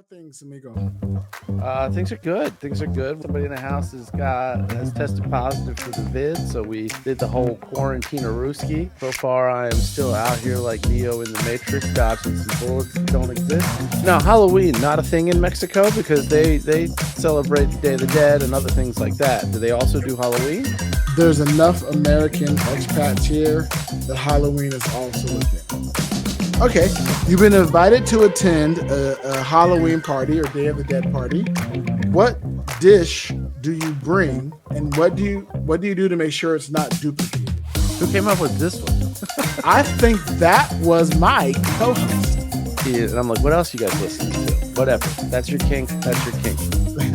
are things, amigo? Things are good. Things are good. Somebody in the house has tested positive for the vid, so we did the whole quarantine Ruski. So far, I am still out here like Neo in the Matrix, dodging some bullets that don't exist. Now, Halloween, not a thing in Mexico because they celebrate the Day of the Dead and other things like that. Do they also do Halloween? There's enough American expats here that Halloween is also a thing. Okay, you've been invited to attend a Halloween party or Day of the Dead party. What dish do you bring, and what do you do to make sure it's not duplicated? Who came up with this one? I think that was my co-host. Yeah, and I'm like, what else you guys listening to? Whatever. That's your kink. That's your kink.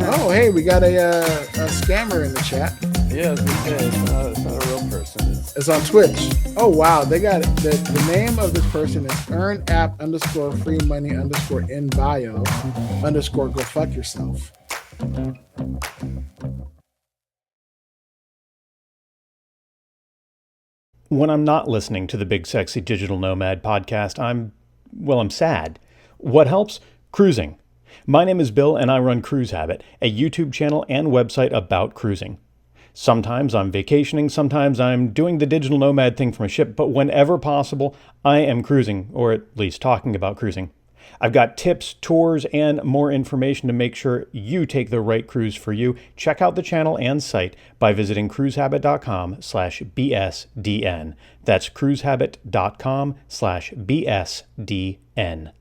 Oh, hey, we got a scammer in the chat. Yeah, I was gonna say, it's not a real person. It's on Twitch. Oh, wow. They got it. The name of this person is earnapp_free_money_in_bio_go fuck yourself. When I'm not listening to the Big Sexy Digital Nomad podcast, I'm sad. What helps? Cruising. My name is Bill and I run Cruise Habit, a YouTube channel and website about cruising. Sometimes I'm vacationing, sometimes I'm doing the digital nomad thing from a ship, but whenever possible, I am cruising, or at least talking about cruising. I've got tips, tours, and more information to make sure you take the right cruise for you. Check out the channel and site by visiting cruisehabit.com/BSDN. That's cruisehabit.com/BSDN.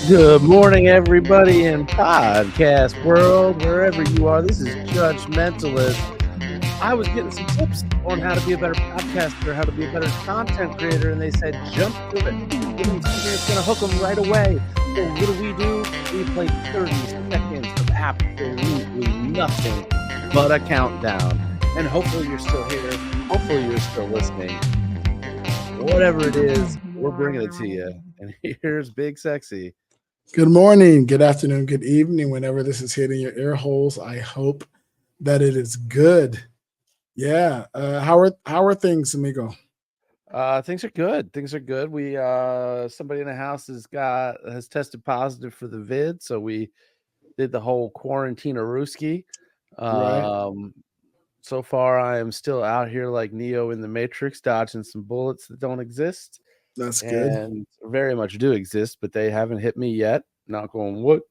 Good morning, everybody in podcast world, wherever you are. This is Judgmentalist. I was getting some tips on how to be a better podcaster, how to be a better content creator, and they said, jump to it. Give them something that's going to hook them right away. So what do? We play 30 seconds of absolutely nothing but a countdown. And hopefully you're still here. Hopefully you're still listening. Whatever it is, we're bringing it to you. And here's Big Sexy. Good morning, good afternoon, good evening, whenever this is hitting your ear holes. I hope that it is good. Yeah. How are things, amigo? Things are good. Things are good. We somebody in the house has tested positive for the vid, so we did the whole quarantine Ruski. Right. So far, I am still out here like Neo in the Matrix, dodging some bullets that don't exist. That's good. And very much do exist, but they haven't hit me yet. Knock on wood.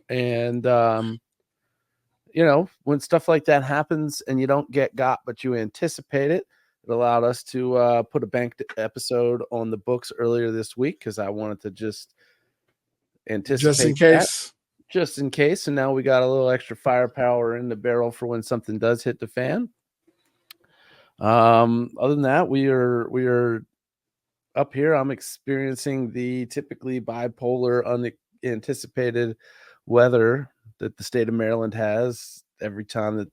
And when stuff like that happens and you don't get got, but you anticipate it, it allowed us to put a banked episode on the books earlier this week because I wanted to just anticipate just in case. And now we got a little extra firepower in the barrel for when something does hit the fan. Other than that, we are up here. I'm experiencing the typically bipolar, unanticipated weather that the state of Maryland has anytime,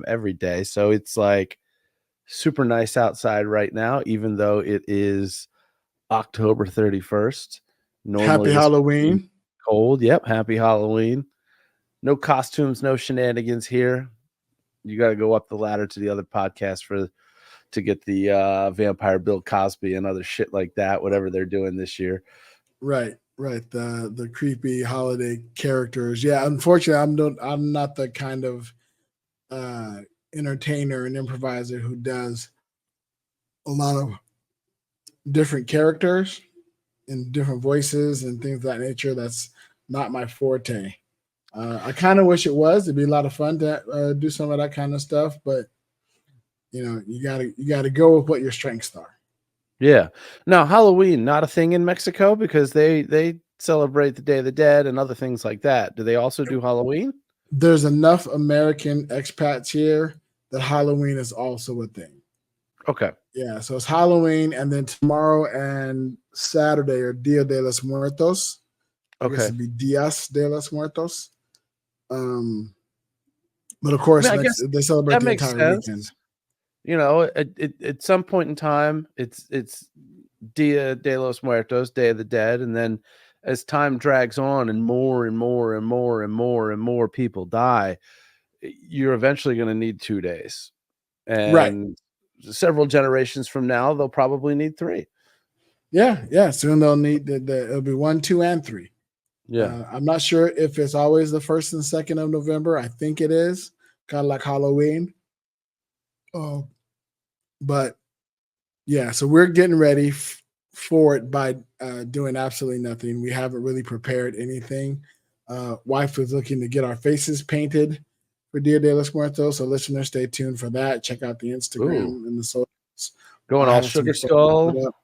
every day. So it's like super nice outside right now, even though it is October 31st. Happy Halloween. Cold. Yep. Happy Halloween. No costumes, no shenanigans here. You got to go up the ladder to the other podcast to get the vampire Bill Cosby and other shit like that, whatever they're doing this year. Right. The creepy holiday characters. Yeah, unfortunately, I'm not the kind of entertainer and improviser who does a lot of different characters and different voices and things of that nature. That's not my forte. I kind of wish it was. It'd be a lot of fun to do some of that kind of stuff, but you gotta go with what your strengths are. Yeah. Now, Halloween, not a thing in Mexico because they celebrate the Day of the Dead and other things like that. Do they also do Halloween? There's enough American expats here that Halloween is also a thing. Okay. Yeah, so it's Halloween, and then tomorrow and Saturday are Dia de los Muertos. I guess Okay. it'd be Dias de los Muertos. But of I course, mean, I guess they celebrate that the makes entire weekend. sense. At some point in time, it's Dia de los Muertos, Day of the Dead, and then as time drags on and more and more and more and more and more people die, you're eventually going to need 2 days. Right. And several generations from now, they'll probably need 3. Yeah. Soon they'll need it'll be 1, 2, and 3. Yeah. I'm not sure if it's always the 1st and 2nd of November. I think it is, kind of like Halloween. But yeah, so we're getting ready for it by doing absolutely nothing. We haven't really prepared anything. Wife was looking to get our faces painted for Dia de los Muertos, so listeners, stay tuned for that. Check out the Instagram Ooh, and the socials. going I all have some sugar photos put skull. up.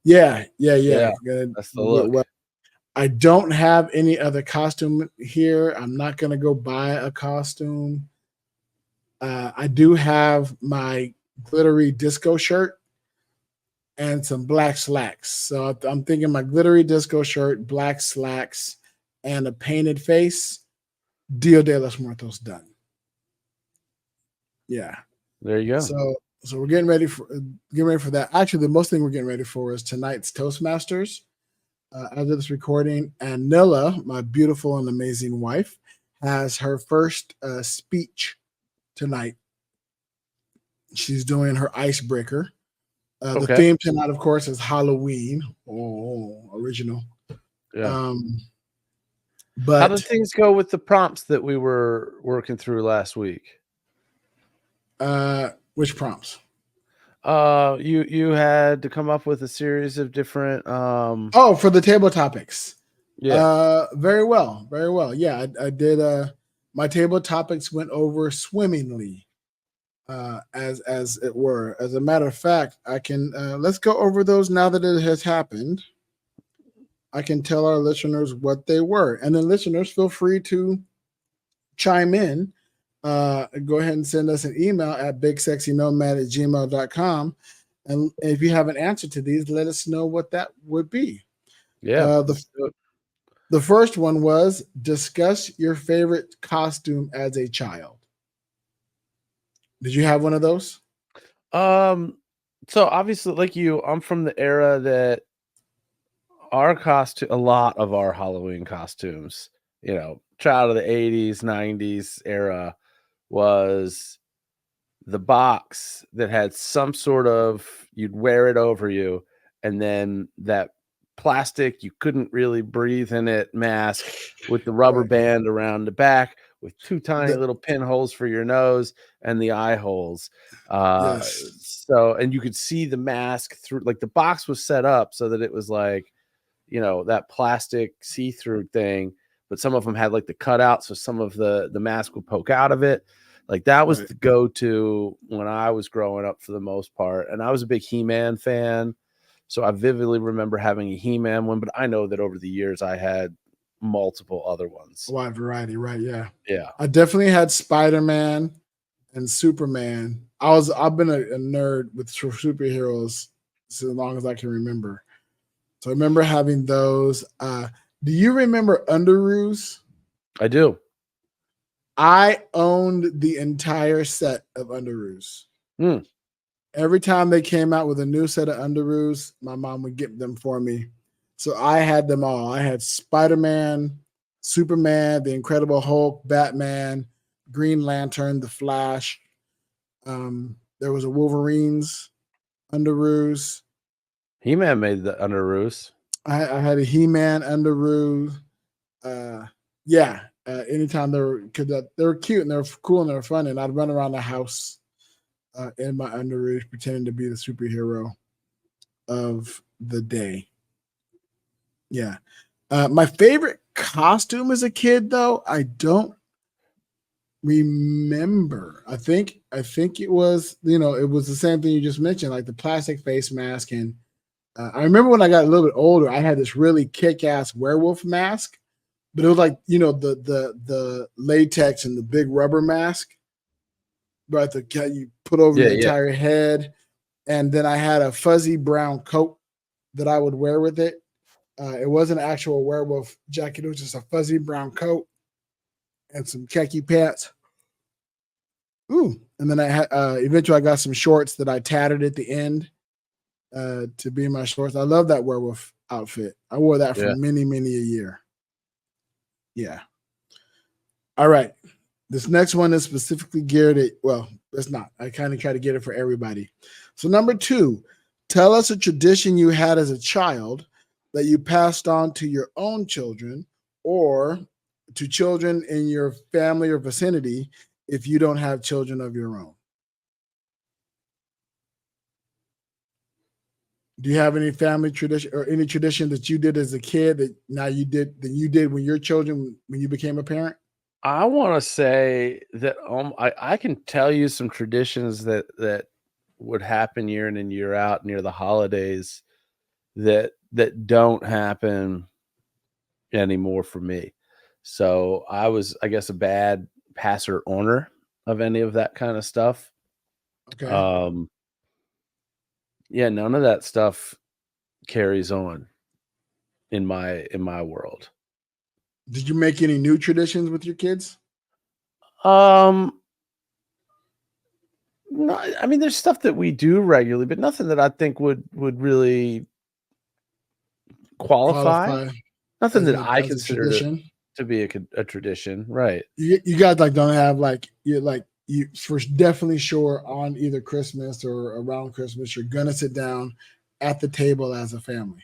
Yeah. Yeah, Gonna that's the do it look. well. I don't have any other costume here. I'm not gonna go buy a costume. I do have my glittery disco shirt and some black slacks. So I'm thinking my glittery disco shirt, black slacks, and a painted face. Dia de los Muertos done. Yeah. There you go. So we're getting ready for that. Actually, the most thing we're getting ready for is tonight's Toastmasters. As of this recording, and Nilla, my beautiful and amazing wife, has her first speech tonight. She's doing her icebreaker. The Okay. theme tonight, of course, is Halloween. Oh, original. Yeah. But How did things go with the prompts that we were working through last week? Which prompts? You had to come up with a series of different for the table topics. Yeah. Very well. Yeah, I did my table topics went over swimmingly. As it were. As a matter of fact, I can let's go over those now that it has happened. I can tell our listeners what they were, and then listeners feel free to chime in. Go ahead and send us an email at bigsexynomad@gmail.com. And if you have an answer to these, let us know what that would be. Yeah. The first one was discuss your favorite costume as a child. Did you have one of those? So obviously, like you, I'm from the era that a lot of our Halloween costumes, child of the 80s, 90s era was the box that had some sort of, you'd wear it over you, and then that plastic, you couldn't really breathe in it, mask with the rubber Right. band around the back with 2 tiny little pinholes for your nose and the eye holes. Yes. So, and you could see the mask through, like the box was set up so that it was like, that plastic see-through thing, but some of them had like the cutout, so some of the mask would poke out of it. Like that was the go-to when I was growing up for the most part. And I was a big He-Man fan. So I vividly remember having a He-Man one, but I know that over the years I had multiple other ones. A wide variety, right? Yeah. Yeah. I definitely had Spider-Man and Superman. I've been a nerd with superheroes as long as I can remember. So I remember having those. Do you remember Underoos? I do. I owned the entire set of Underoos. Every time they came out with a new set of Underoos, my mom would get them for me. So I had them all. I had Spider-Man, Superman, the Incredible Hulk, Batman, Green Lantern, the Flash. There was a Wolverine's Underoos. He-Man made the Underoos. I had a He-Man Underoos. Anytime they were cute and they were cool and they were fun, and I'd run around the house in my Underoos pretending to be the superhero of the day. Yeah. My favorite costume as a kid, though, I don't remember. I think it was, it was the same thing you just mentioned, like the plastic face mask. And I remember when I got a little bit older, I had this really kick-ass werewolf mask, but it was like, the latex and the big rubber mask, right? You put over the entire head. And then I had a fuzzy brown coat that I would wear with it. It wasn't an actual werewolf jacket. It was just a fuzzy brown coat and some khaki pants. Ooh. And then I had eventually I got some shorts that I tattered at the end to be my shorts. I love that werewolf outfit. I wore that for many, many a year. Yeah. All right. This next one is specifically geared at, well, it's not. I kind of try to get it for everybody. So number 2, tell us a tradition you had as a child that you passed on to your own children or to children in your family or vicinity if you don't have children of your own. Do you have any family tradition or any tradition that you did as a kid that now you did when your children, when you became a parent? I want to say that I can tell you some traditions that would happen year in and year out near the holidays that don't happen anymore for me. So I was, I guess, a bad passer owner of any of that kind of stuff. Okay. Yeah, none of that stuff carries on in my world. Did you make any new traditions with your kids? No, I mean, there's stuff that we do regularly, but nothing that I think would really qualify. Nothing that I as a consider tradition. to be a tradition, right? You guys like don't have you for definitely sure on either Christmas or around Christmas you're gonna sit down at the table as a family.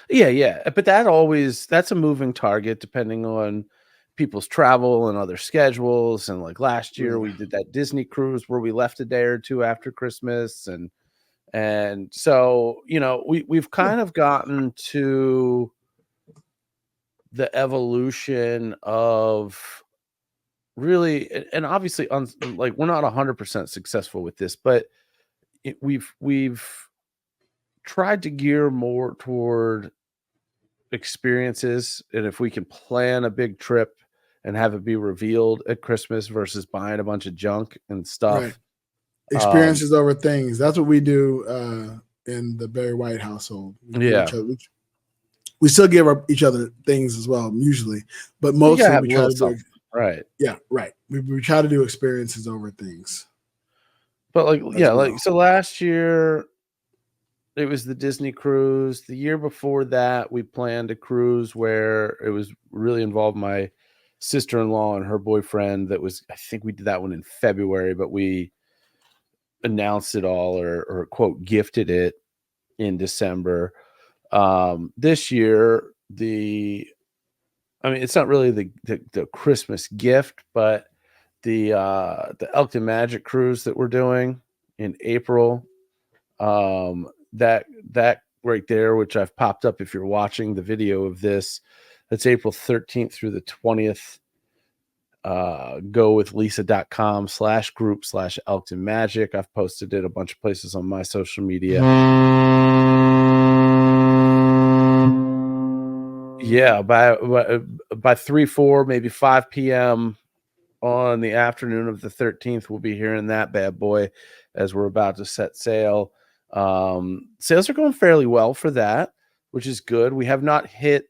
Yeah, but that's a moving target depending on people's travel and other schedules. And like last year, we did that Disney cruise where we left a day or two after Christmas, and so we've kind of gotten to the evolution of really, and obviously, like we're not 100% successful with this, but we've tried to gear more toward experiences, and if we can plan a big trip and have it be revealed at Christmas versus buying a bunch of junk and stuff. Right. Experiences over things. That's what we do in the Barry White household. We still give each other things as well, usually, but mostly we try to do right. Yeah, right. We try to do experiences over things. But so last year it was the Disney cruise. The year before that, we planned a cruise where it was really involved my sister-in-law and her boyfriend. I think we did that one in February, but we announced it all or quote gifted it in December. This year, it's not really the Christmas gift, but the Elkton Magic cruise that we're doing in April. That right there, which I've popped up if you're watching the video of this, that's April 13th through the 20th. Go with lisa.com/group/Elkton Magic. I've posted it a bunch of places on my social media. Yeah, by 3-4, maybe 5 p.m. on the afternoon of the 13th, we'll be hearing that bad boy as we're about to set sail. Sales are going fairly well for that, which is good. We have not yet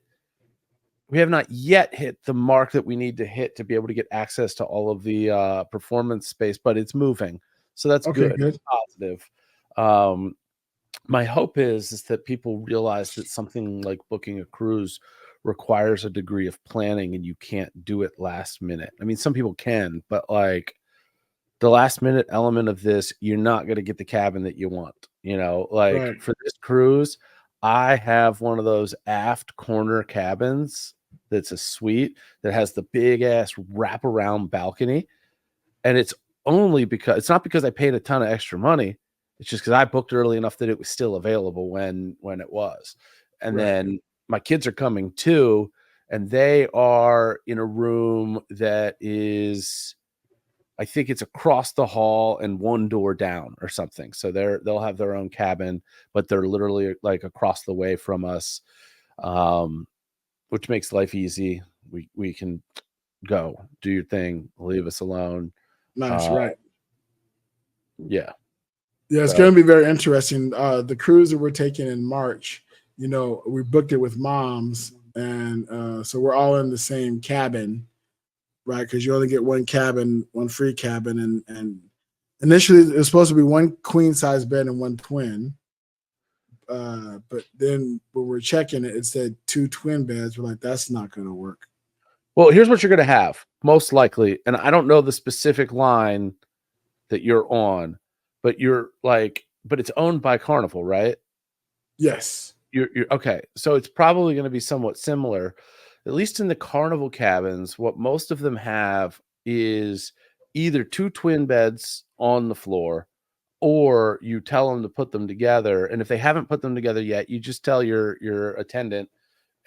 hit the mark that we need to hit to be able to get access to all of the performance space, but it's moving. So that's good. It's positive. My hope is that people realize that something like booking a cruise requires a degree of planning and you can't do it last minute. I mean, some people can, but like the last minute element of this, you're not going to get the cabin that you want. For this cruise, I have one of those aft corner cabins that's a suite that has the big ass wraparound balcony. And it's not because I paid a ton of extra money. It's just because I booked early enough that it was still available when it was. And then my kids are coming too, and they are in a room that is, I think it's across the hall and one door down or something. So they'll have their own cabin, but they're literally like across the way from us, which makes life easy. We can go do your thing, leave us alone. Nice, right? Yeah. Yeah, it's So, going to be very interesting. The cruise that we're taking in March, we booked it with moms, and so we're all in the same cabin, right? Because you only get one cabin, one free cabin, and initially it was supposed to be one queen size bed and one twin. But then when we're checking it, it said 2 twin beds. We're like, that's not going to work. well, here's what you're going to have most likely, and I don't know the specific line that you're on, but but it's owned by Carnival, right? Yes. You're okay. So it's probably going to be somewhat similar, at least in the Carnival cabins. What most of them have is either 2 twin beds on the floor, or you tell them to put them together. And if they haven't put them together yet, you just tell your attendant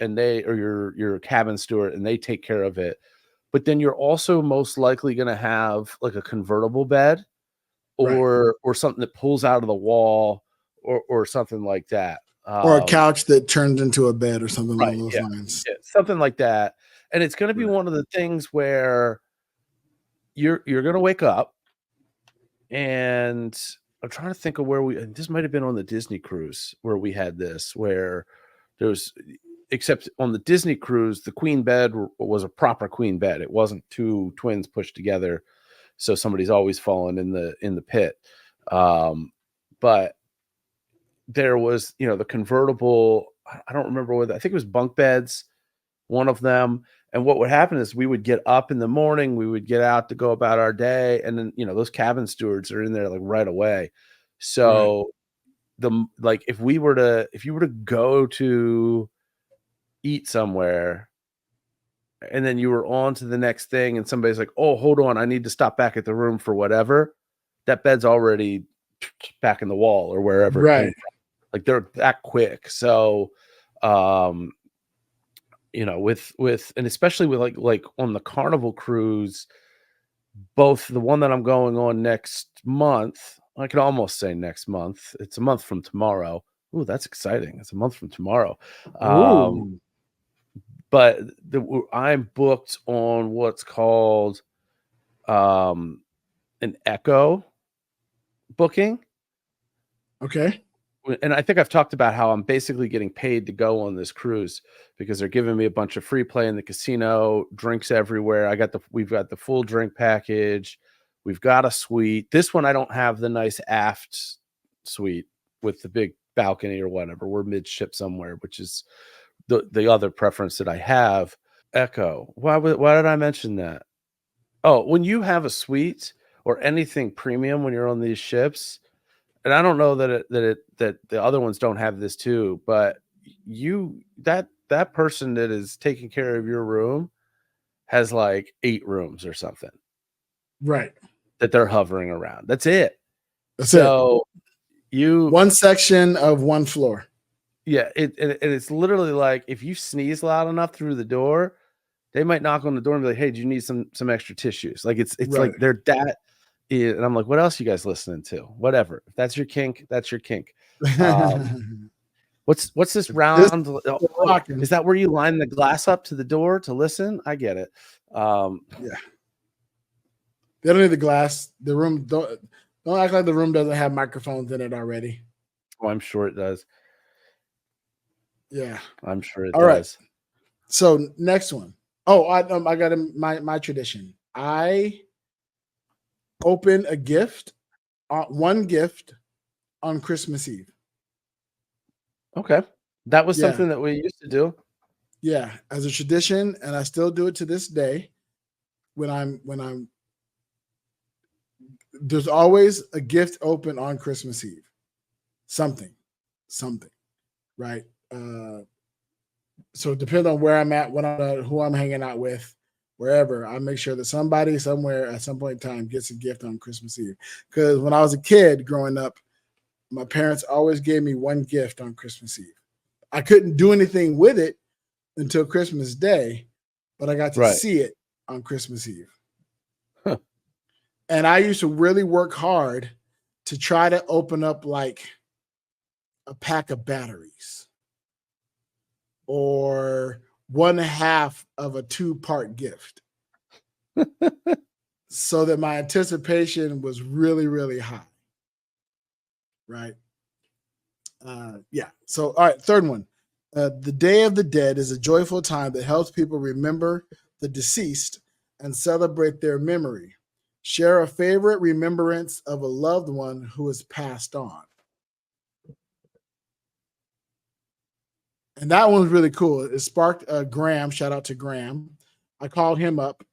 or your cabin steward, and they take care of it. But then you're also most likely going to have like a convertible bed Right. or something that pulls out of the wall or something like that. Or a couch that turns into a bed or something Right. along those Yeah. lines. Yeah. Something like that. And it's going to be Right. one of the things where you're going to wake up, and I'm trying to think of this might have been on the Disney cruise where we had this, where except on the Disney cruise, the queen bed was a proper queen bed. It wasn't 2 twins pushed together. So somebody's always fallen in the pit. But there was, the convertible, I don't remember I think it was bunk beds, one of them. And what would happen is we would get up in the morning, we would get out to go about our day. And then, those cabin stewards are in there like right away. So if you were to go to eat somewhere, and then you were on to the next thing, and somebody's like, oh, hold on, I need to stop back at the room for whatever, that bed's already back in the wall or wherever it came Right. from. Like, they're that quick. So with and especially with like on the Carnival cruise, both the one that I'm going on next month, I can almost say next month, it's a month from tomorrow. Ooh, that's exciting. It's a month from tomorrow. Ooh. But I'm booked on what's called an Echo booking. Okay. And I think I've talked about how I'm basically getting paid to go on this cruise because they're giving me a bunch of free play in the casino, drinks everywhere. We've got the full drink package. We've got a suite. This one, I don't have the nice aft suite with the big balcony or whatever. We're midship somewhere, which is the other preference that I have. Echo. Why did I mention that? Oh, when you have a suite or anything premium when you're on these ships, and I don't know that the other ones don't have this too, but that person that is taking care of your room has like 8 rooms or something. Right. That they're hovering around. That's it. That's so it. One section of one floor. Yeah, it's literally like if you sneeze loud enough through the door, they might knock on the door and be like, "Hey, do you need some extra tissues?" Like it's Right. like they're that. And I'm like, "What else you guys listening to? Whatever. If that's your kink, that's your kink." What's this round? Is that where you line the glass up to the door to listen? I get it. Yeah. They don't need the glass. The room don't act like the room doesn't have microphones in it already. Oh, I'm sure it does. Yeah, I'm sure it does. Right. So next one. Oh, I got my tradition. I open a gift, one gift on Christmas Eve. Okay, that was something that we used to do. Yeah, as a tradition, and I still do it to this day. When there's always a gift open on Christmas Eve. Something, right? So depending on where I'm at, who I'm hanging out with, wherever, I make sure that somebody somewhere at some point in time gets a gift on Christmas Eve. Because when I was a kid growing up, my parents always gave me one gift on Christmas Eve. I couldn't do anything with it until Christmas Day, but I got to see it on Christmas Eve. Huh. And I used to really work hard to try to open up like a pack of batteries or 1/2 of a 2-part gift so that my anticipation was really, really high. right? Yeah. So, all right, third one. The Day of the Dead is a joyful time that helps people remember the deceased and celebrate their memory. Share a favorite remembrance of a loved one who has passed on. And that one was really cool. It sparked Graham. Shout out to Graham. I called him up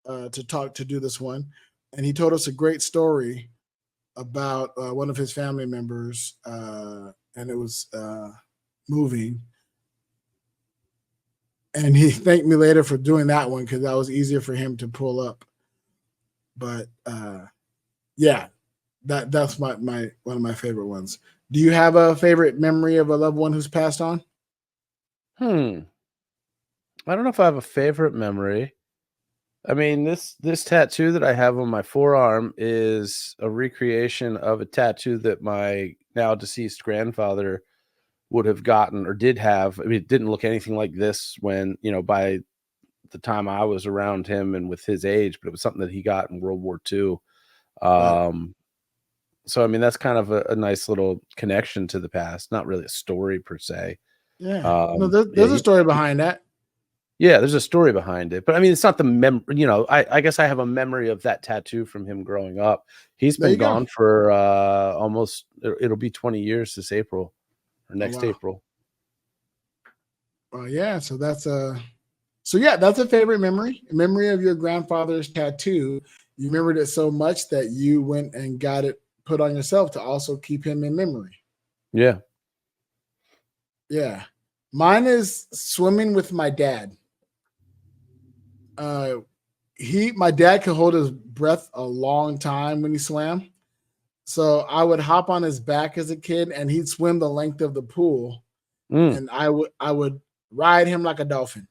to do this one, and he told us a great story about one of his family members, and it was moving. And he thanked me later for doing that one because that was easier for him to pull up. But yeah, that's my one of my favorite ones. Do you have a favorite memory of a loved one who's passed on? I don't know if I have a favorite memory. I mean, this tattoo that I have on my forearm is a recreation of a tattoo that my now deceased grandfather would have gotten or did have. I mean, it didn't look anything like this when, by the time I was around him and with his age, but it was something that he got in World War II. Right. So, I mean, that's kind of a nice little connection to the past. Not really a story per se. Yeah. No, Yeah, there's a story behind that. Yeah, there's a story behind it, but I mean, it's not the I guess I have a memory of that tattoo from him growing up. He's There been you go. gone for almost, it'll be 20 years this April or next wow. April. Yeah. So that's that's a favorite memory. A memory of your grandfather's tattoo. You remembered it so much that you went and got it put on yourself to also keep him in memory. Yeah. Yeah. Mine is swimming with my dad. My dad could hold his breath a long time when he swam. So I would hop on his back as a kid and he'd swim the length of the pool. And I would ride him like a dolphin.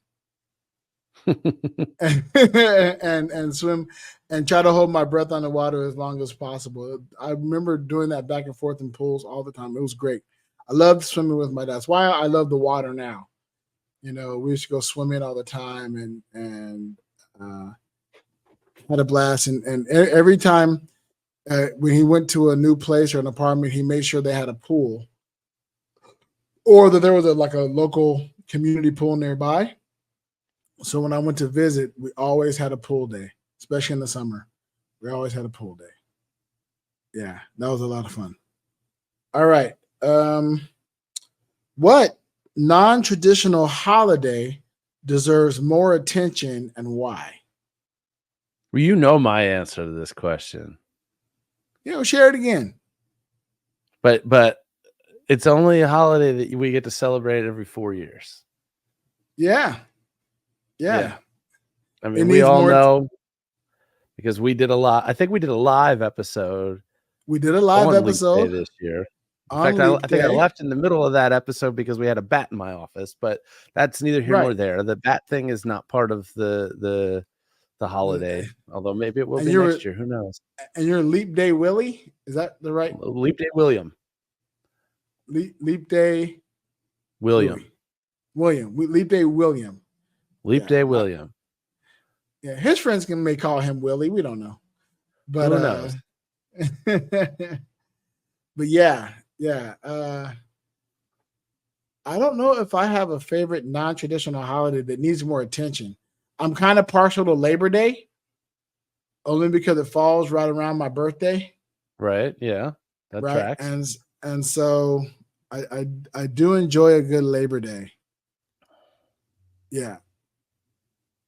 and swim and try to hold my breath on the water as long as possible. I remember doing that back and forth in pools all the time. It was great. I loved swimming with my dad. That's why I love the water now. We used to go swimming all the time and had a blast. And every time when he went to a new place or an apartment, he made sure they had a pool or that there was a local community pool nearby. So when I went to visit, we always had a pool day, especially in the summer. We always had a pool day. Yeah, that was a lot of fun. All right. What non-traditional holiday deserves more attention and why? Well, you know my answer to this question. Share it again. But it's only a holiday that we get to celebrate every 4 years. Yeah. I mean, we all know because we did I think we did a live episode. We did a live episode this year. In fact, I think I left in the middle of that episode because we had a bat in my office, but that's neither here nor there. The bat thing is not part of the holiday, although maybe it will be next year. Who knows? And you're Leap Day Willie? Is that the right? Leap Day William. Leap Day William. Leap Day William. Leap Day William. His friends may call him Willie. We don't know, but who knows? But yeah. I don't know if I have a favorite non-traditional holiday that needs more attention. I'm kind of partial to Labor Day, only because it falls right around my birthday. Right. Yeah. That tracks. And so I do enjoy a good Labor Day. Yeah.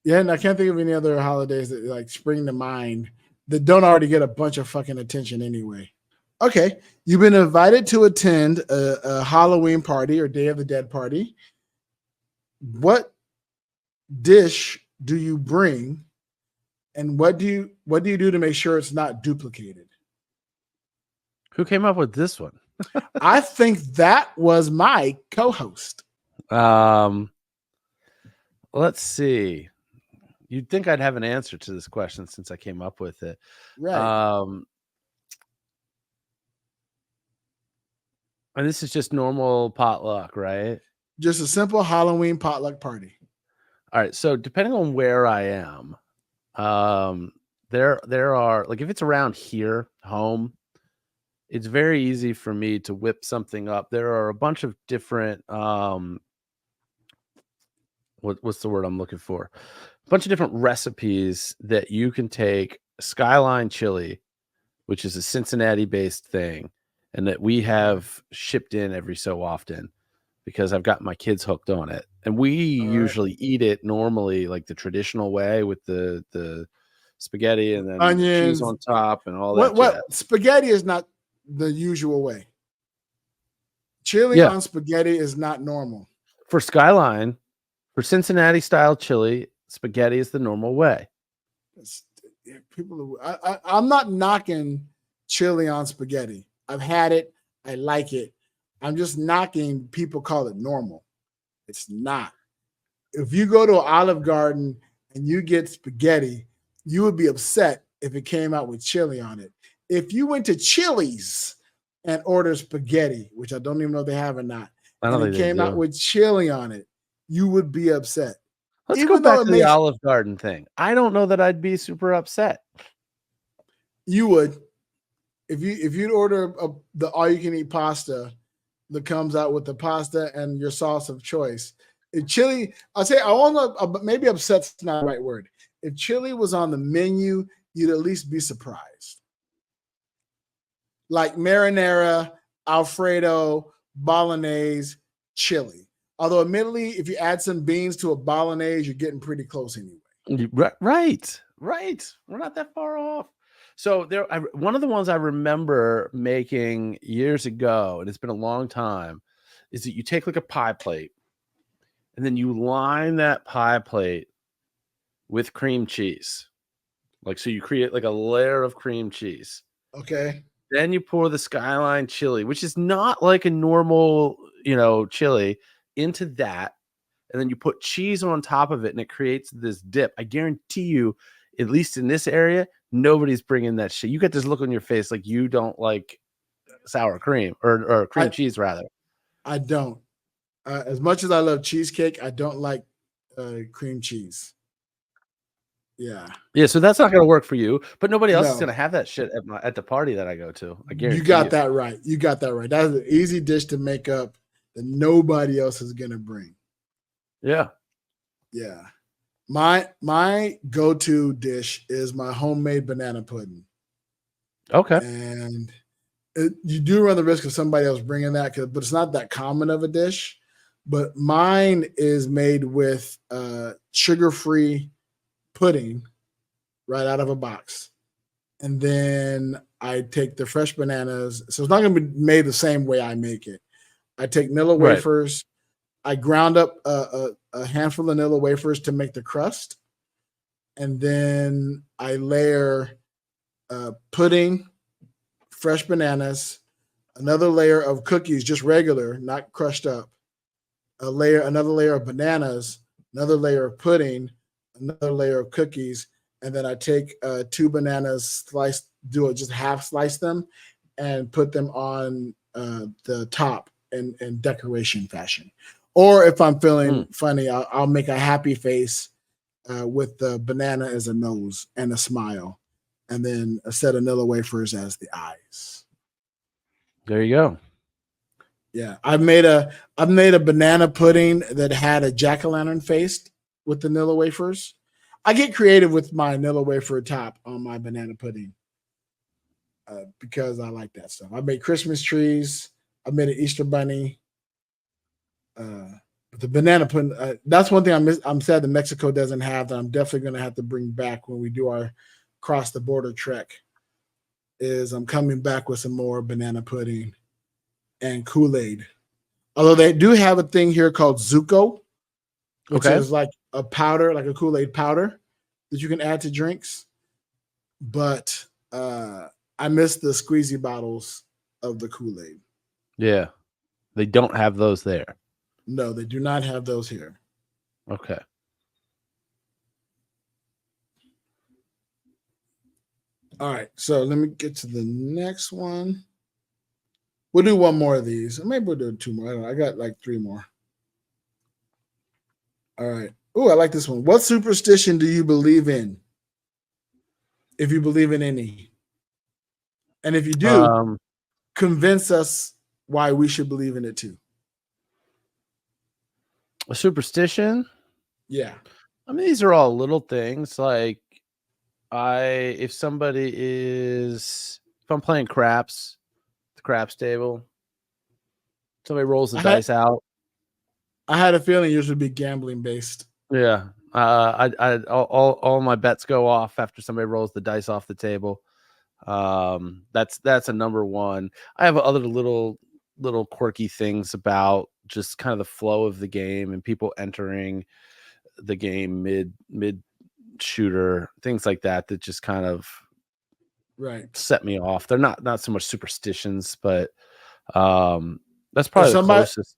Yeah, and I can't think of any other holidays that spring to mind that don't already get a bunch of fucking attention anyway. Okay, you've been invited to attend a Halloween party or Day of the Dead party. What dish do you bring, and what do you do to make sure it's not duplicated? Who came up with this one? I think that was my co-host. Let's see. You'd think I'd have an answer to this question since I came up with it. Right. And this is just normal potluck, right? Just a simple Halloween potluck party. All right. So depending on where I am, there are if it's around here, home, it's very easy for me to whip something up. There are a bunch of different what's the word I'm looking for? A bunch of different recipes that you can take. Skyline chili, which is a Cincinnati-based thing, and that we have shipped in every so often because I've got my kids hooked on it. And we All right. usually eat it normally like the traditional way with the spaghetti and then the cheese Onions. on top and all that What jazz. spaghetti is not the usual way. Chili Yeah. on spaghetti is not normal. For Skyline, for Cincinnati style chili, spaghetti is the normal way. I'm not knocking chili on spaghetti. I've had it. I like it. I'm just knocking people call it normal. It's not. If you go to Olive Garden and you get spaghetti, you would be upset if it came out with chili on it. If you went to Chili's and ordered spaghetti, which I don't even know if they have or not, I don't and it think they came out do. with chili on it, you would be upset. Let's Even go though back it to the makes Olive Garden thing. I don't know that I'd be super upset. you would if you'd order the all you can eat pasta that comes out with the pasta and your sauce of choice. If chili, I'll say I want to maybe upset's not the right word. If chili was on the menu, you'd at least be surprised. Like marinara, Alfredo, Bolognese, chili. Although admittedly, if you add some beans to a Bolognese, you're getting pretty close anyway. Right. We're not that far off. So one of the ones I remember making years ago, and it's been a long time, is that you take like a pie plate and then you line that pie plate with cream cheese. Like, so you create like a layer of cream cheese. Okay. Then you pour the Skyline chili, which is not like a normal, chili, into that. And then you put cheese on top of it and it creates this dip. I guarantee you, at least in this area, nobody's bringing that shit. You get this look on your face like you don't like sour cream or cream cheese, rather. I don't. As much as I love cheesecake, I don't like cream cheese. Yeah. Yeah, so that's not going to work for you, but nobody else is No. going to have that shit at the party that I go to. I guarantee You got that right. You got that right. That's an easy dish to make up that nobody else is going to bring. Yeah. Yeah. My go-to dish is my homemade banana pudding. Okay. And you do run the risk of somebody else bringing that, but it's not that common of a dish. But mine is made with sugar-free pudding right out of a box. And then I take the fresh bananas. So it's not going to be made the same way I make it. I take Nilla wafers. I ground up a handful of Nilla wafers to make the crust. And then I layer pudding, fresh bananas, another layer of cookies, just regular, not crushed up, another layer of bananas, another layer of pudding, another layer of cookies, and then I take 2 bananas, just half slice them, and put them on the top in decoration fashion. Or if I'm feeling funny, I'll make a happy face with the banana as a nose and a smile, and then a set of Nilla wafers as the eyes. There you go. Yeah, I've made a banana pudding that had a jack-o'-lantern face with the Nilla wafers. I get creative with my Nilla wafer top on my banana pudding because I like that stuff. I made Christmas trees. I made an Easter bunny. But the banana pudding, that's one thing I'm sad that Mexico doesn't have that I'm definitely going to have to bring back when we do our cross the border trek. Is I'm coming back with some more banana pudding and Kool-Aid. Although they do have a thing here called Zuko, which is like a powder, like a Kool-Aid powder that you can add to drinks. But I miss the squeezy bottles of the Kool-Aid. Yeah. They don't have those there. No, they do not have those here. Okay. All right. So let me get to the next one. We'll do one more of these. Maybe we'll do 2 more. I don't know. I got like 3 more. All right. Oh, I like this one. What superstition do you believe in? If you believe in any. And if you do, convince us why we should believe in it too. A superstition? Yeah. I mean, these are all little things. Like if I'm playing craps, the craps table, somebody rolls the dice out. I had a feeling yours would be gambling based. Yeah. All my bets go off after somebody rolls the dice off the table. That's a number one. I have other little quirky things about just kind of the flow of the game and people entering the game mid shooter, things like that just kind of set me off. They're not so much superstitions, but that's probably the closest.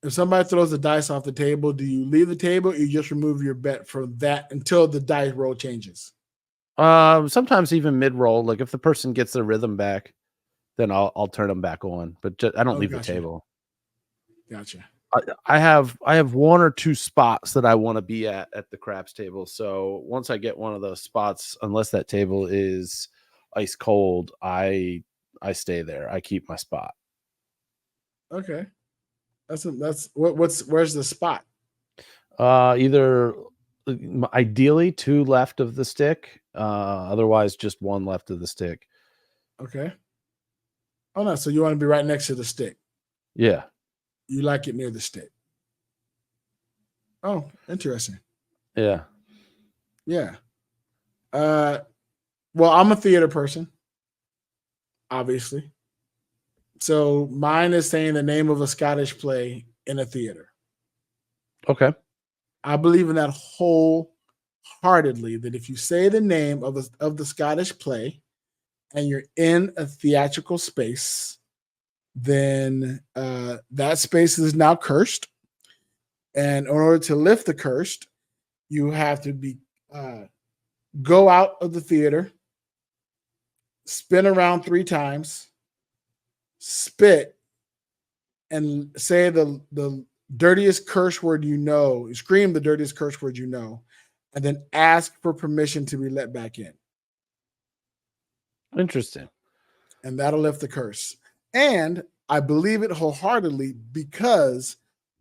If somebody throws the dice off the table, do you leave the table or you just remove your bet from that until the dice roll changes? Sometimes even mid roll, like if the person gets their rhythm back, then I'll turn them back on, but I don't leave the table. Gotcha. I have one or two spots that I want to be at the craps table. So once I get one of those spots, unless that table is ice cold, I stay there. I keep my spot. Okay. Where's the spot? Either ideally 2 left of the stick, otherwise just 1 left of the stick. Okay. Oh no, so you want to be right next to the stick. Yeah. You like it near the stick. Oh, interesting. Yeah. Yeah. Well, I'm a theater person, obviously. So mine is saying the name of a Scottish play in a theater. Okay. I believe in that wholeheartedly, that if you say the name of the Scottish play and you're in a theatrical space, then that space is now cursed. And in order to lift the curse, you have to go out of the theater, spin around 3 times, spit, and say the dirtiest curse word you know, scream the dirtiest curse word you know, and then ask for permission to be let back in. Interesting. And that'll lift the curse. And I believe it wholeheartedly because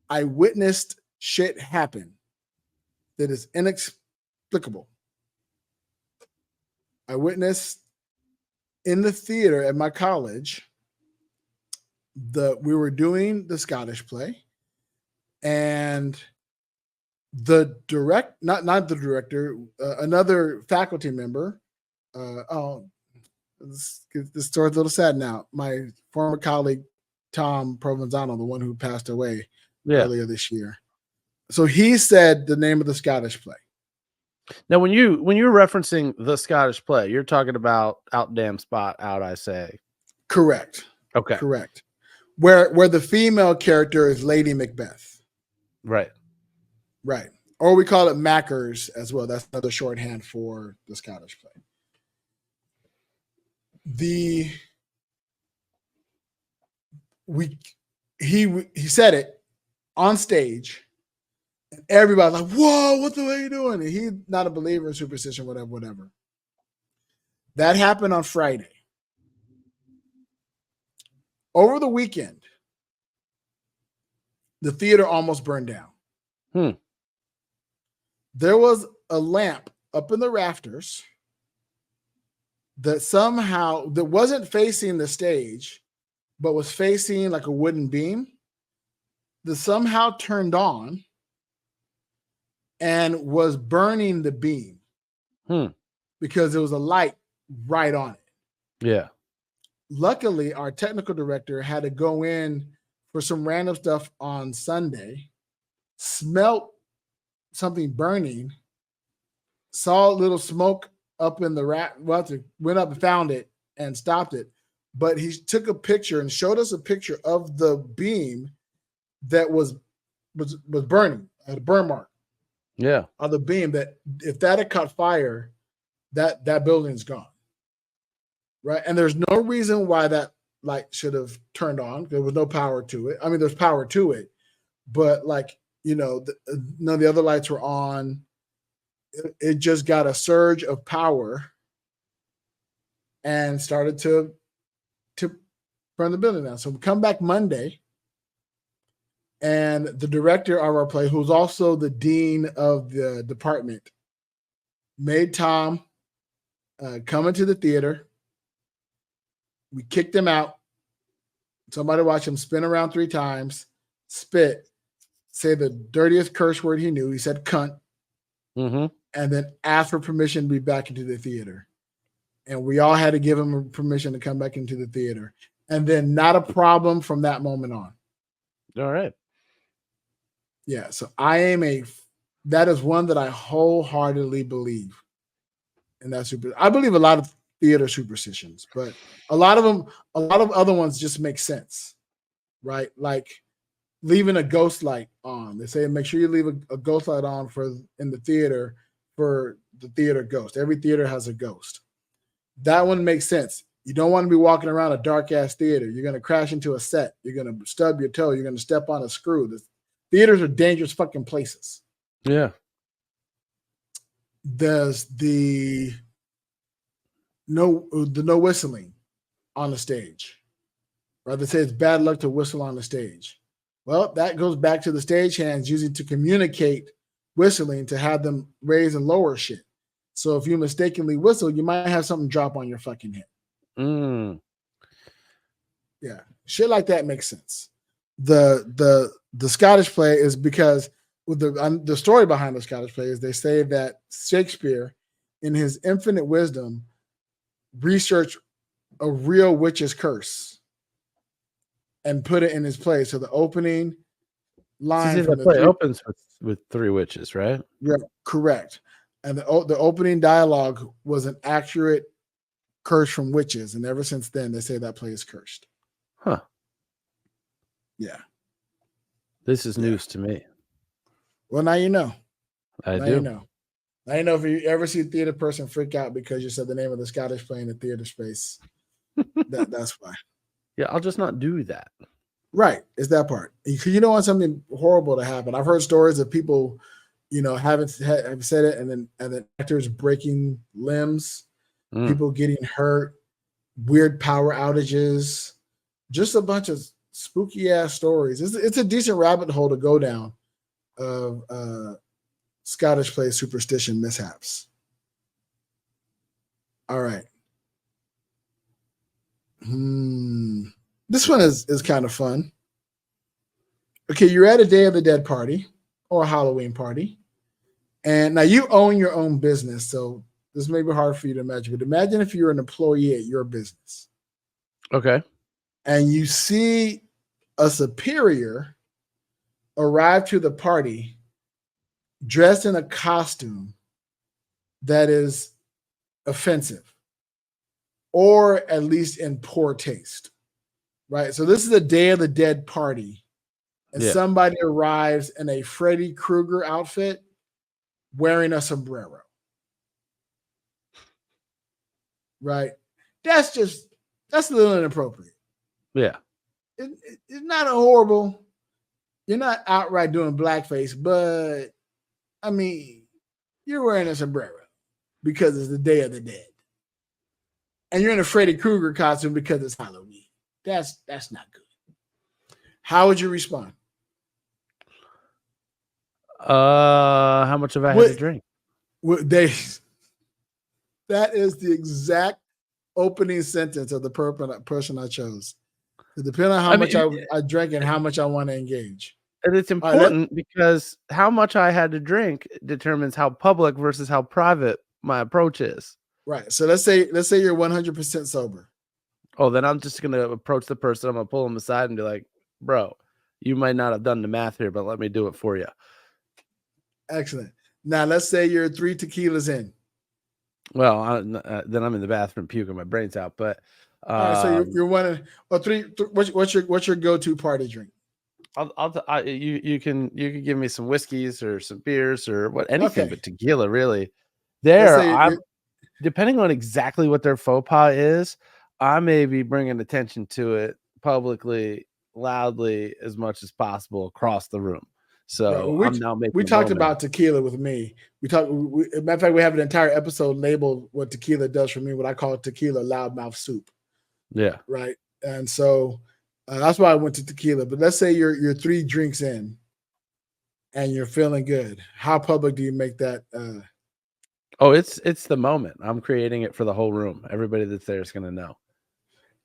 I witnessed shit happen that is inexplicable. I witnessed in the theater at my college we were doing the Scottish play, and the not the director, another faculty member. This story's a little sad now. My former colleague Tom Provenzano, the one who passed away earlier this year. So he said the name of the Scottish play. Now, when you're referencing the Scottish play, you're talking about Out Damn Spot Out, I Say. Correct. Okay. Correct. Where the female character is Lady Macbeth. Right. Right. Or we call it Mackers as well. That's another shorthand for the Scottish play. He said it on stage. And everybody's like, whoa, what the hell are you doing? And he's not a believer in superstition, whatever. That happened on Friday. Over the weekend, the theater almost burned down. There was a lamp up in the rafters that wasn't facing the stage, but was facing like a wooden beam that somehow turned on and was burning the beam because there was a light right on it. Yeah. Luckily, our technical director had to go in for some random stuff on Sunday, smelt something burning, saw a little smoke up in the went up and found it and stopped it. But he took a picture and showed us a picture of the beam that was burning, a burn mark. Yeah. On the beam that if that had caught fire, that building's gone. Right. And there's no reason why that light should have turned on. There was no power to it. I mean, there's power to it, but none of the other lights were on. It just got a surge of power and started to from the building now. So we come back Monday, and the director of our play, who's also the dean of the department, made Tom come into the theater. We kicked him out. Somebody watched him spin around 3 times, spit, say the dirtiest curse word he knew. He said cunt. Mm-hmm. And then ask for permission to be back into the theater. And we all had to give him permission to come back into the theater. And then not a problem from that moment on. All right. Yeah. So that is one that I wholeheartedly believe. And that's I believe a lot of theater superstitions, but a lot of other ones just make sense, right? Like leaving a ghost light on. They say make sure you leave a ghost light on in the theater for the theater ghost. Every theater has a ghost. That one makes sense. You don't want to be walking around a dark ass theater. You're going to crash into a set. You're going to stub your toe. You're going to step on a screw. The theaters are dangerous fucking places. Yeah. There's the no whistling on the stage. Right? They say it's bad luck to whistle on the stage. Well, that goes back to the stagehands using to communicate whistling to have them raise and lower shit. So if you mistakenly whistle, you might have something drop on your fucking head. Mm. Yeah, shit like that makes sense. The Scottish play is because with the story behind the Scottish play is they say that Shakespeare, in his infinite wisdom, researched a real witch's curse and put it in his play. So the opening line the play opens with 3 witches, right? Yeah, correct. And the opening dialogue was an accurate curse from witches, and ever since then they say that play is cursed. Huh. Yeah. This is news to me. Well, now you know. I now do. You know. Now you know if you ever see a theater person freak out because you said the name of the Scottish play in the theater space. That's why. Yeah, I'll just not do that. Right. It's that part. You don't want something horrible to happen. I've heard stories of people, have said it, and then actors breaking limbs, people getting hurt, weird power outages, just a bunch of spooky ass stories. It's a decent rabbit hole to go down of Scottish play superstition mishaps. All right. This one is kind of fun. Okay, you're at a Day of the Dead party or a Halloween party, and now you own your own business, so this may be hard for you to imagine, but imagine if you're an employee at your business. Okay. And you see a superior arrive to the party dressed in a costume that is offensive or at least in poor taste, right? So this is a Day of the Dead party, and somebody arrives in a Freddy Krueger outfit wearing a sombrero, right? That's a little inappropriate. Yeah. It's not a horrible. You're not outright doing blackface, but I mean, you're wearing a sombrero because it's the Day of the Dead, and you're in a Freddy Krueger costume because it's Halloween. That's not good. How would you respond? How much have I had to drink? That is the exact opening sentence of the person I chose. It depends on how much I drank and how much I want to engage. And it's important because how much I had to drink determines how public versus how private my approach is. Right. So let's say you're 100% sober. Oh, then I'm just gonna approach the person. I'm gonna pull them aside and be like, "Bro, you might not have done the math here, but let me do it for you." Excellent. Now let's say you're 3 tequilas in. Well, then I'm in the bathroom puking my brains out. But all right, so you're 1 or 3. What's your go-to party drink? You can give me some whiskeys or some beers or anything but tequila, really. Depending on exactly what their faux pas is, I may be bringing attention to it publicly, loudly, as much as possible across the room. So I'm now making. We talked about tequila with me. Matter of fact, we have an entire episode labeled what tequila does for me. What I call tequila loudmouth soup. Yeah. Right. And so that's why I went to tequila. But let's say you're 3 drinks in and you're feeling good. How public do you make that? Oh, it's the moment. I'm creating it for the whole room. Everybody that's there is going to know.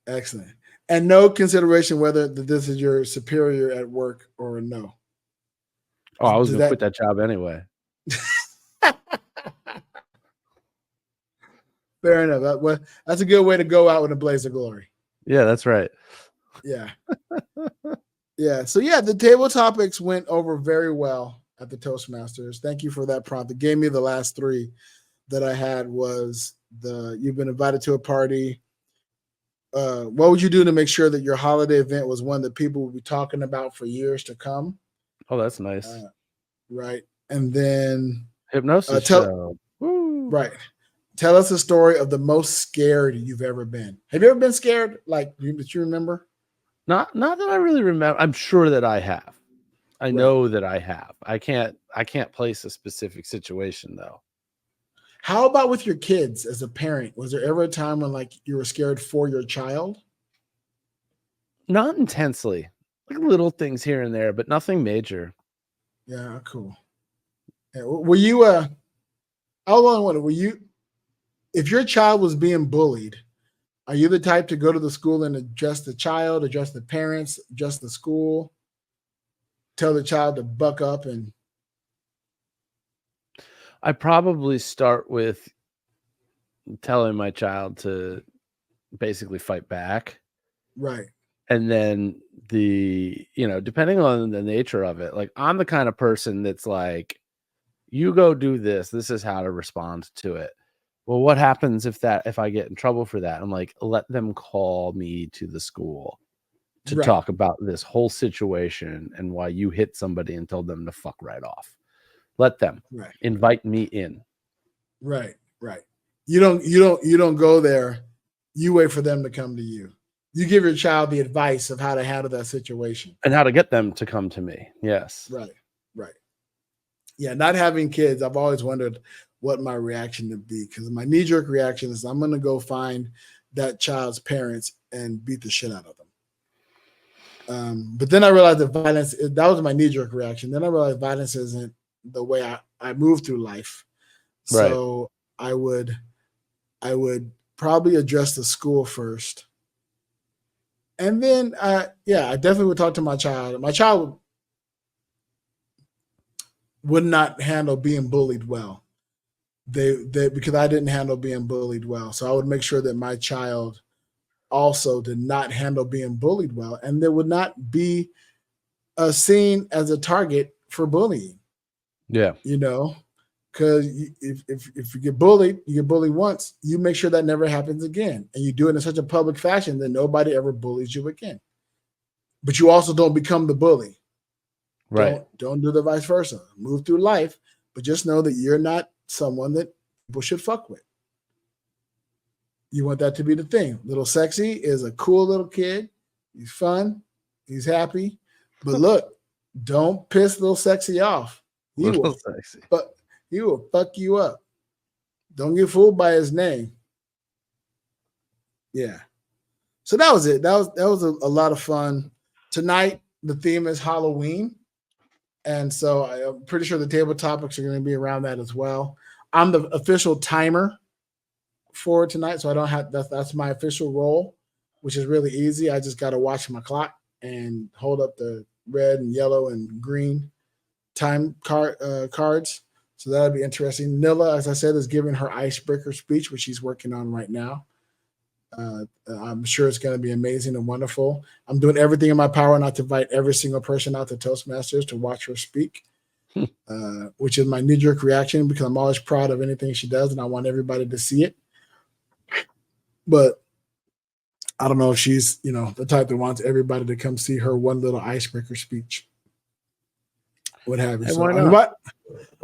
Excellent. And no consideration whether this is your superior at work or no. Oh, I was going to quit that job anyway. Fair enough. That's a good way to go out with a blaze of glory. Yeah, that's right. Yeah. Yeah. So yeah, the table topics went over very well at the Toastmasters. Thank you for that prompt. It gave me the last 3 that I had was you've been invited to a party. What would you do to make sure that your holiday event was one that people will be talking about for years to come? Oh, that's nice. Right. And then hypnosis show. Right. Tell us a story of the most scared you've ever been. Have you ever been scared? Like, that you remember? Not that I really remember. I'm sure that I have. I know that I have. I can't place a specific situation though. How about with your kids as a parent? Was there ever a time when like you were scared for your child? Not intensely. Like little things here and there, but nothing major. Yeah, cool. Yeah, were you how long were you if your child was being bullied, are you the type to go to the school and address the child, address the parents, address the school, tell the child to buck up? And I probably start with telling my child to basically fight back. Right. And then depending on the nature of it, like I'm the kind of person that's like, you go do this. This is how to respond to it. Well, what happens if I get in trouble for that? I'm like, let them call me to the school to talk about this whole situation and why you hit somebody and told them to fuck right off. Let them invite me in. Right. You don't go there. You wait for them to come to you. You give your child the advice of how to handle that situation and how to get them to come to me. Yes. Right. Yeah. Not having kids, I've always wondered what my reaction would be, because my knee-jerk reaction is I'm going to go find that child's parents and beat the shit out of them. But then I realized that that was my knee-jerk reaction. Then I realized violence isn't the way I move through life. So I would probably address the school first. And then, I definitely would talk to my child. My child would not handle being bullied well. Because I didn't handle being bullied well. So I would make sure that my child also did not handle being bullied well, and there would not be seen as a target for bullying. Yeah. Because if you get bullied once, you make sure that never happens again. And you do it in such a public fashion that nobody ever bullies you again. But you also don't become the bully. Right. Don't do the vice versa. Move through life, but just know that you're not someone that people should fuck with. You want that to be the thing. Little Sexy is a cool little kid. He's fun. He's happy. But look, don't piss Little Sexy off. He will fuck you up. Don't get fooled by his name. Yeah. So that was it. That was a lot of fun. Tonight, the theme is Halloween. And so I'm pretty sure the table topics are going to be around that as well. I'm the official timer for tonight, so I don't have that's my official role, which is really easy. I just got to watch my clock and hold up the red and yellow and green time cards. So that'll be interesting. Nilla, as I said, is giving her icebreaker speech, which she's working on right now. I'm sure it's going to be amazing and wonderful. I'm doing everything in my power not to invite every single person out to Toastmasters to watch her speak, which is my knee-jerk reaction, because I'm always proud of anything she does and I want everybody to see it. But I don't know if she's, the type that wants everybody to come see her one little icebreaker speech. What have you. Hey, so why not?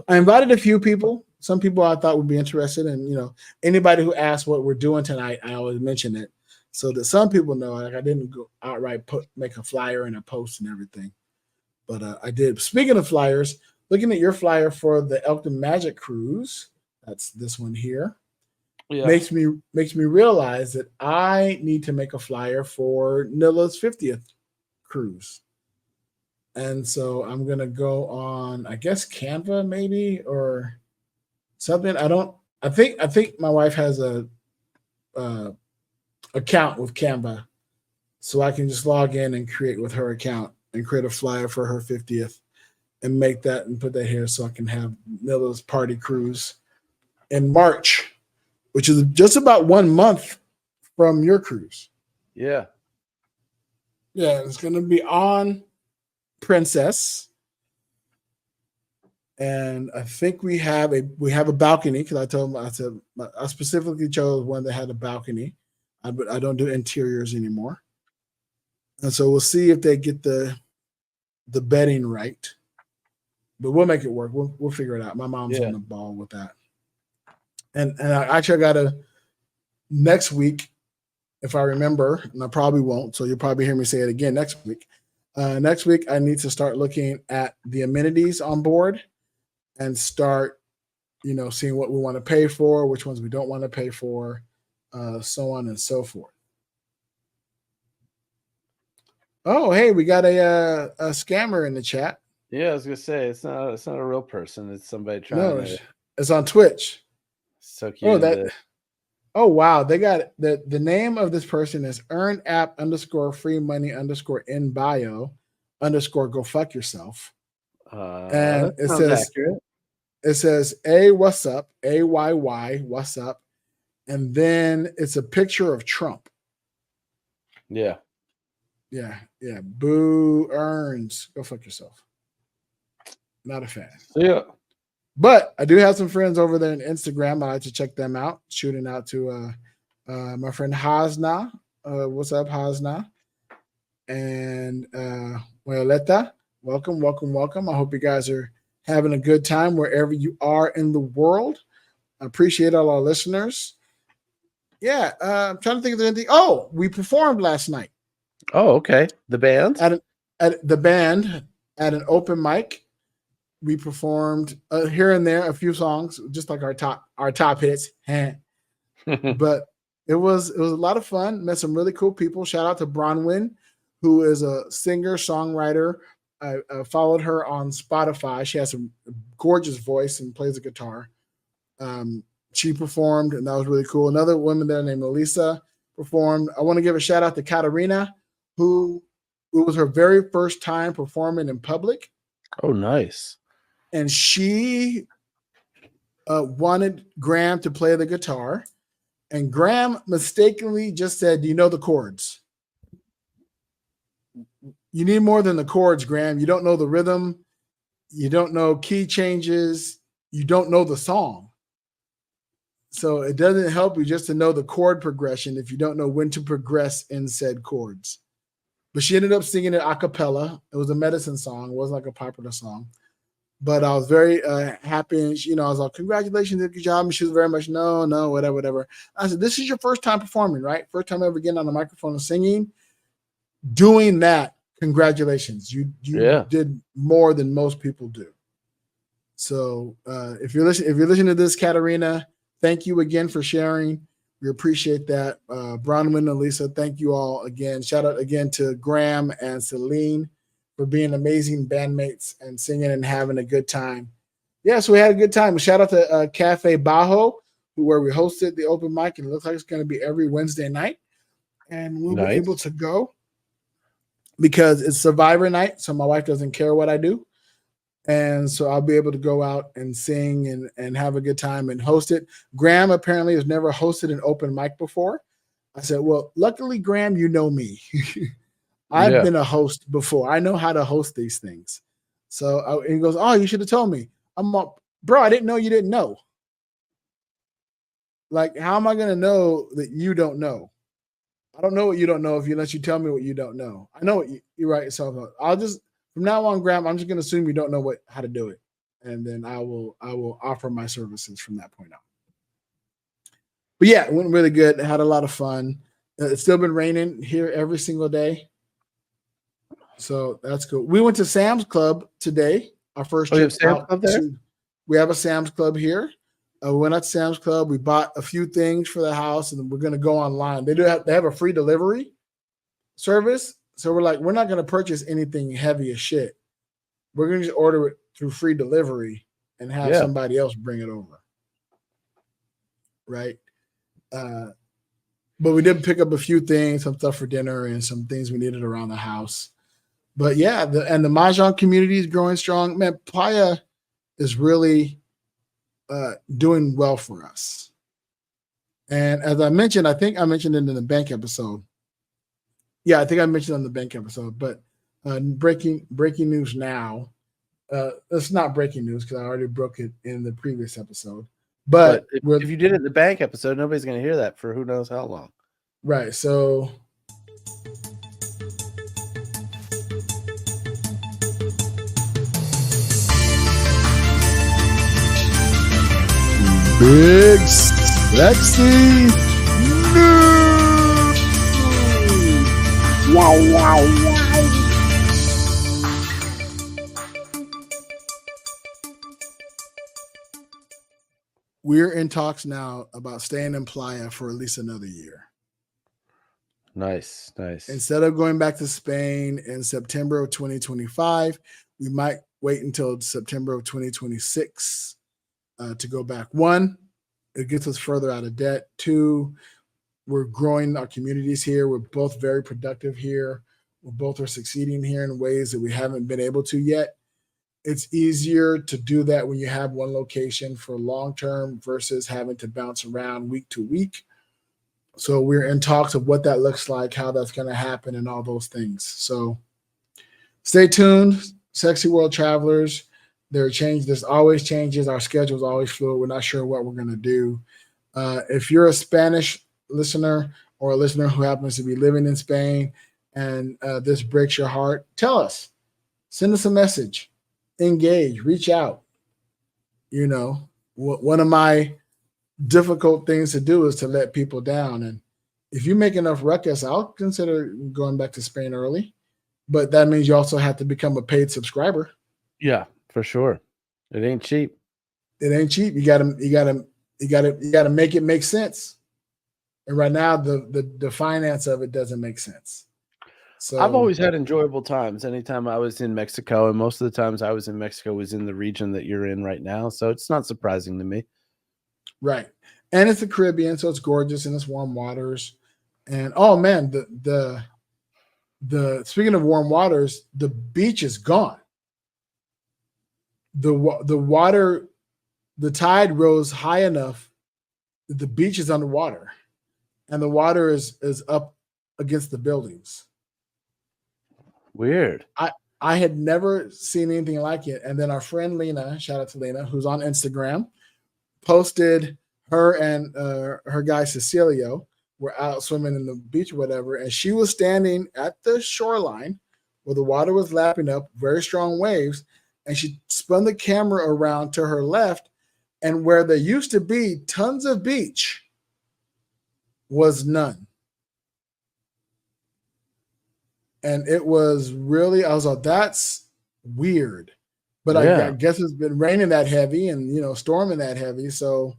I invited a few people. Some people I thought would be interested, and anybody who asked what we're doing tonight, I always mention it so that some people know. Like, I didn't go outright make a flyer and a post and everything, but I did. Speaking of flyers, looking at your flyer for the Elkton Magic Cruise, that's this one here. makes me realize that I need to make a flyer for Nilla's 50th cruise. And so I'm gonna go on, I guess, Canva maybe or something. I think my wife has a account with Canva, so I can just log in and create with her account and create a flyer for her 50th and make that and put that here so I can have Nilla's party cruise in March, which is just about 1 month from your cruise. Yeah. Yeah, it's gonna be on Princess. And I think we have a balcony because I specifically chose one that had a balcony. I don't do interiors anymore, and so we'll see if they get the bedding right. But we'll make it work. We'll figure it out. My mom's on the ball with that. And I actually got next week, if I remember, and I probably won't. So you'll probably hear me say it again next week. Next week, I need to start looking at the amenities on board and start, seeing what we want to pay for, which ones we don't want to pay for, so on and so forth. Oh, hey, we got a scammer in the chat. Yeah, I was gonna say it's not a real person. It's somebody trying to. It's on Twitch. So cute. Oh wow, they got the name of this person is earnapp_free_money_in_bio_ go fuck yourself. And it says accurate. It says A what's up, AYY what's up, and then it's a picture of Trump. Yeah. Boo earns. Go fuck yourself. Not a fan. Yeah. But I do have some friends over there on Instagram. I like to check them out. Shooting out to my friend Hasna. What's up, Hasna? And Violeta. Welcome. I hope you guys are having a good time wherever you are in the world. I appreciate all our listeners. Yeah, I'm trying to think of anything. Oh, we performed last night. Oh, okay. The band? At the band at an open mic. We performed here and there a few songs, just like our top hits. But it was a lot of fun. Met some really cool people. Shout out to Bronwyn, who is a singer songwriter. I followed her on Spotify. She has a gorgeous voice and plays the guitar. She performed, and that was really cool. Another woman there named Elisa performed. I want to give a shout out to Katarina, who it was her very first time performing in public. Oh, nice. And she wanted Graham to play the guitar. And Graham mistakenly just said, "Do you know the chords?" You need more than the chords, Graham. You don't know the rhythm. You don't know key changes. You don't know the song. So it doesn't help you just to know the chord progression if you don't know when to progress in said chords. But she ended up singing it a cappella. It was a medicine song. It wasn't like a popular song. But I was very happy. And I was like, "Congratulations, good job." And she was very much, no, whatever. I said, "This is your first time performing, right? First time ever getting on the microphone and singing. Doing that, congratulations. You did more than most people do." So if you're listening to this, Katarina, thank you again for sharing. We appreciate that. Bronwyn and Lisa, thank you all again. Shout out again to Graham and Celine for being amazing bandmates and singing and having a good time. Yeah, so we had a good time. Shout out to Cafe Bajo, where we hosted the open mic, and it looks like it's going to be every Wednesday night. And we'll be able to go because it's Survivor night, so my wife doesn't care what I do. And so I'll be able to go out and sing and have a good time and host it. Graham apparently has never hosted an open mic before. I said, "Well, luckily, Graham, you know me. I've been a host before. I know how to host these things." So he goes, "Oh, you should have told me." I'm like, "Bro, I didn't know you didn't know. Like, how am I going to know that you don't know? I don't know what you don't know unless you tell me what you don't know. I know what you're right. So I'll just, from now on, Graham, I'm just going to assume you don't know how to do it. And then I will offer my services from that point on." But yeah, it went really good. I had a lot of fun. It's still been raining here every single day. So that's cool. We went to Sam's Club today. Our first trip Sam's Club there? we have a Sam's Club here. We went out to Sam's Club. We bought a few things for the house, and we're going to go online. They have a free delivery service. So we're like, we're not going to purchase anything heavy as shit. We're going to just order it through free delivery and have somebody else bring it over. Right. But we did pick up a few things, some stuff for dinner and some things we needed around the house. But yeah, the Mahjong community is growing strong. Man, Playa is really doing well for us. And as I mentioned, I think I mentioned it in the bank episode. Yeah, I think I mentioned on the bank episode, but breaking news now. It's not breaking news because I already broke it in the previous episode. But if you did it in the bank episode, nobody's going to hear that for who knows how long. Right. So big sexy news. Wow, wow, wow. We're in talks now about staying in Playa for at least another year. Nice. Instead of going back to Spain in September of 2025, we might wait until September of 2026 to go back. One, it gets us further out of debt. Two, we're growing our communities here. We're both very productive here. We both are succeeding here in ways that we haven't been able to yet. It's easier to do that when you have one location for long term versus having to bounce around week to week. So we're in talks of what that looks like, how that's going to happen, and all those things. So stay tuned, Sexy World Travelers. There's always changes. Our schedule is always fluid. We're not sure what we're going to do. If you're a Spanish listener or a listener who happens to be living in Spain and this breaks your heart, tell us. Send us a message. Engage. Reach out. You know, one of my difficult things to do is to let people down. And if you make enough ruckus, I'll consider going back to Spain early. But that means you also have to become a paid subscriber. Yeah, for sure. It ain't cheap. It ain't cheap. You gotta make it make sense. And right now the finance of it doesn't make sense. So I've always had enjoyable times anytime I was in Mexico, and most of the times I was in Mexico was in the region that you're in right now. So it's not surprising to me. Right. And it's the Caribbean, so it's gorgeous and it's warm waters. And oh man, the speaking of warm waters, the beach is gone. The water, the tide rose high enough that the beach is underwater, and the water is up against the buildings. Weird. I had never seen anything like it. And then our friend Lena, shout out to Lena, who's on Instagram, posted her and her guy Cecilio were out swimming in the beach or whatever, and she was standing at the shoreline where the water was lapping up, very strong waves, and she spun the camera around to her left, and where there used to be tons of beach was none. And it was really, I was like, that's weird. But I guess it's been raining that heavy and, you know, storming that heavy. So,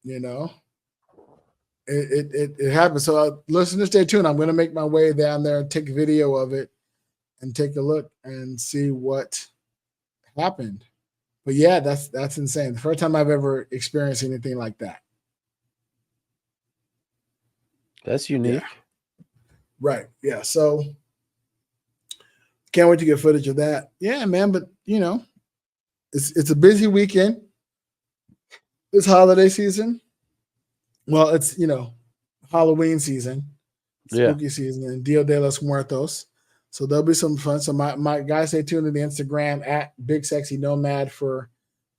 you know, it happened. So listeners, stay tuned. I'm going to make my way down there and take a video of it and take a look and see what happened. But yeah, that's insane. The first time I've ever experienced anything like that. That's unique. Yeah. Right. Yeah. So can't wait to get footage of that. Yeah, man. But you know, it's a busy weekend. It's holiday season. Well, it's, you know, Halloween season, spooky season, and Dia de los Muertos. So there'll be some fun. So my guys, stay tuned to the Instagram at bigsexynomad for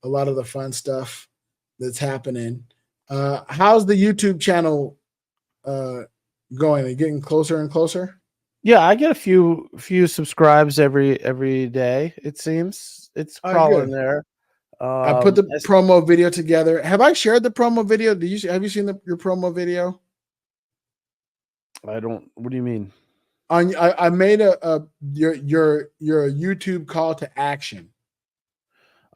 a lot of the fun stuff that's happening. How's the YouTube channel going? Are you getting closer and closer? Yeah, I get a few subscribes every day. It seems it's crawling there. I put the promo video together. Have I shared the promo video? Have you seen your promo video? I don't. What do you mean? I made your YouTube call to action.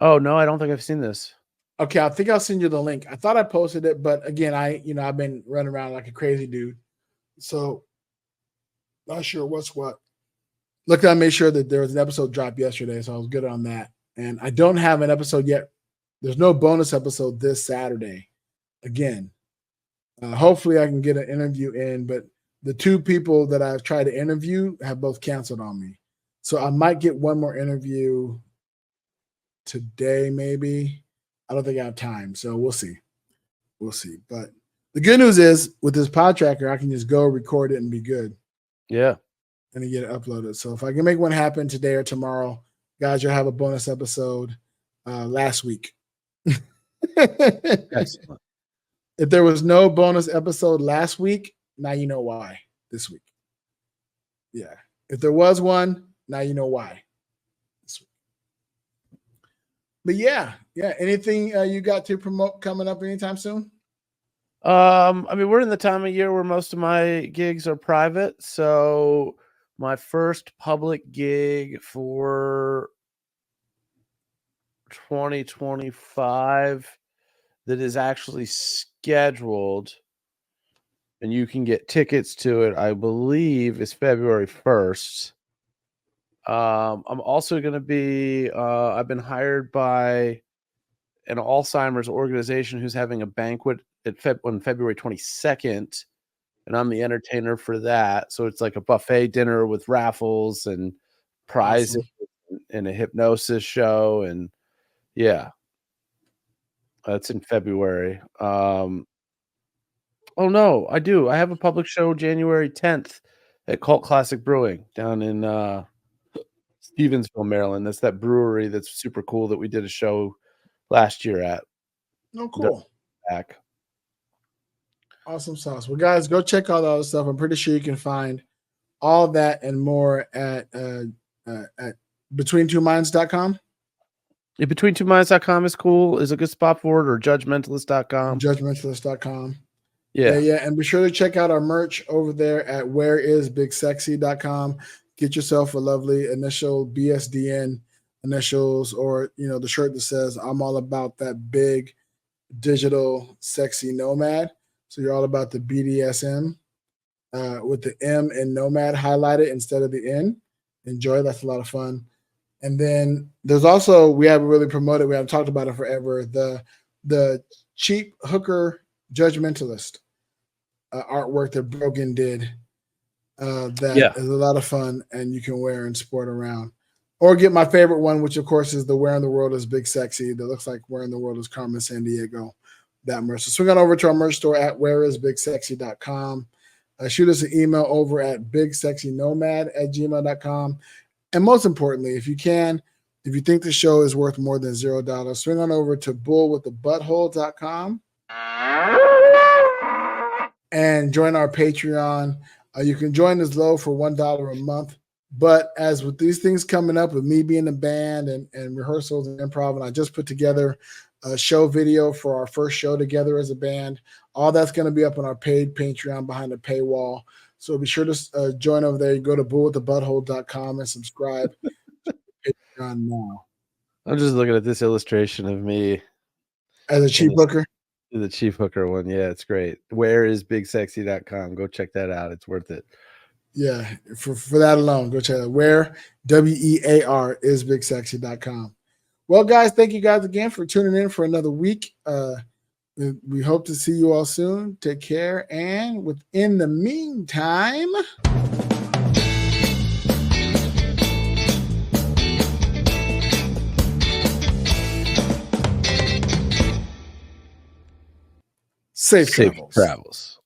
Oh no, I don't think I've seen this. Okay, I think I'll send you the link. I thought I posted it, but again, I've been running around like a crazy dude, so not sure what's what. Look, I made sure that there was an episode dropped yesterday, so I was good on that. And I don't have an episode yet. There's no bonus episode this Saturday. Again, hopefully I can get an interview in, but the two people that I've tried to interview have both canceled on me. So I might get one more interview today, maybe. I don't think I have time, so we'll see. We'll see. But the good news is with this pod tracker, I can just go record it and be good. Yeah. And then get it uploaded. So if I can make one happen today or tomorrow, guys, you'll have a bonus episode last week. Excellent. If there was no bonus episode last week, now you know why this week. Yeah. If there was one, now you know why this week. But yeah. Anything you got to promote coming up anytime soon? I mean, we're in the time of year where most of my gigs are private. So my first public gig for 2025 that is actually scheduled and you can get tickets to it, I believe, is February 1st. I'm also going to be, I've been hired by an Alzheimer's organization who's having a banquet on February 22nd, and I'm the entertainer for that. So it's like a buffet dinner with raffles and prizes and a hypnosis show. And yeah, that's in February. Oh no, I do. I have a public show January 10th at Cult Classic Brewing down in Stevensville, Maryland. That's that brewery that's super cool that we did a show last year at. Oh, cool. Back. Awesome sauce. Well, guys, go check out all the stuff. I'm pretty sure you can find all that and more at betweentwominds.com. Yeah, betweentwominds.com is cool. Is a good spot for it, or judgmentalist.com. Judgmentalist.com. Yeah. And be sure to check out our merch over there at whereisbigsexy.com. Get yourself a lovely initial BSDN initials, or the shirt that says I'm all about that big digital sexy nomad. So you're all about the BDSM with the M in nomad highlighted instead of the N. Enjoy. That's a lot of fun. And then there's also, we haven't really promoted, we haven't talked about it forever, the cheap hooker judgmentalist artwork that Brogan did. That is a lot of fun, and you can wear and sport around. Or get my favorite one, which of course is the Where in the World is Big Sexy. That looks like Where in the World is Carmen Sandiego. That merch. So swing on over to our merch store at whereisbigsexy.com. Shoot us an email over at bigsexynomad@gmail.com. And most importantly, if you think the show is worth more than $0, swing on over to bullwiththebutthole.com and join our Patreon. You can join as low for $1 a month. But as with these things coming up, with me being a band and rehearsals and improv, and I just put together a show video for our first show together as a band, all that's going to be up on our paid Patreon behind the paywall. So be sure to join over there. You go to bullwiththebutthole.com and subscribe to Patreon now. I'm just looking at this illustration of me as a cheap hooker. The cheap hooker one. Yeah, it's great. Whereisbigsexy.com. Go check that out. It's worth it. Yeah, for that alone, go check it out. Where, WEAR, is bigsexy.com. Well, guys, thank you guys again for tuning in for another week. We hope to see you all soon. Take care. And within the meantime, safe travels.